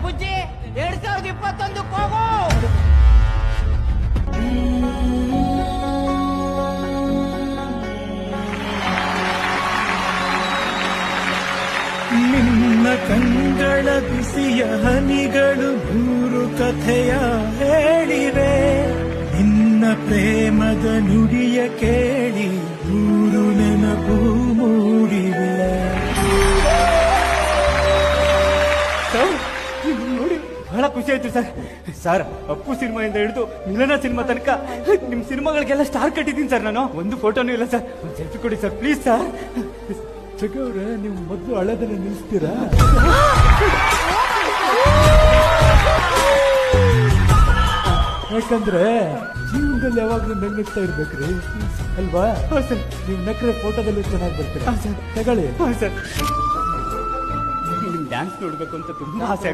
ಬುಜ್ಜಿ 2021 ಹೋಗು. ನಿನ್ನ ಕಂಗಳ ಬಿಸಿಯ ಹನಿಗಳು ನೂರು ಕಥೆಯ ಹೇಳಿವೆ. ನಿನ್ನ ಪ್ರೇಮದ ನುಡಿಯ ಕೇಳಿ ನೂರು ನೆನಪು ಮೂಡಿವೆ. ನೋಡಿ ಬಹಳ ಖುಷಿ ಆಯ್ತು ಸರ್. ಸರ್ ಅಪ್ಪು ಸಿನಿಮಾಯಿಂದ ಹಿಡಿದು ಮಿಲನ ಸಿನಿಮಾ ತನಕ ನಿಮ್ ಸಿನಿಮಾಗಳಿಗೆಲ್ಲ ಸ್ಟಾರ್ ಕಟ್ಟಿದ್ದೀನಿ ಸರ್. ನಾನು ಒಂದು ಫೋಟೋನು ಇಲ್ಲ ಸರ್. ಒಂದು ಸೆಲ್ಫಿ ಕೊಡಿ ಸರ್ ಪ್ಲೀಸ್ ಸರ್. ಜಗವ್ರೆ, ನೀವು ಮೊದಲು ಹಳೆದನ್ನ ನಿಲ್ಲಿಸ್ತೀರಾ? ಯಾಕಂದ್ರೆ ಜೀವನದಲ್ಲಿ ಯಾವಾಗ್ಲೂ ನಗ್ನಗ್ತಾ ಇರ್ಬೇಕ್ರಿ ಅಲ್ವಾ? ಸರ್ ನೀವು ನಕ್ರೆ ಫೋಟೋದಲ್ಲಿ ಚೆನ್ನಾಗಿ ಬರ್ತೀರಾ. ಸರ್ ತಗೊಳ್ಳಿ. ಸರ್ ನಿಮ್ ಡ್ಯಾನ್ಸ್ ನೋಡ್ಬೇಕು ಅಂತ ತುಂಬಾ ಆಸೆ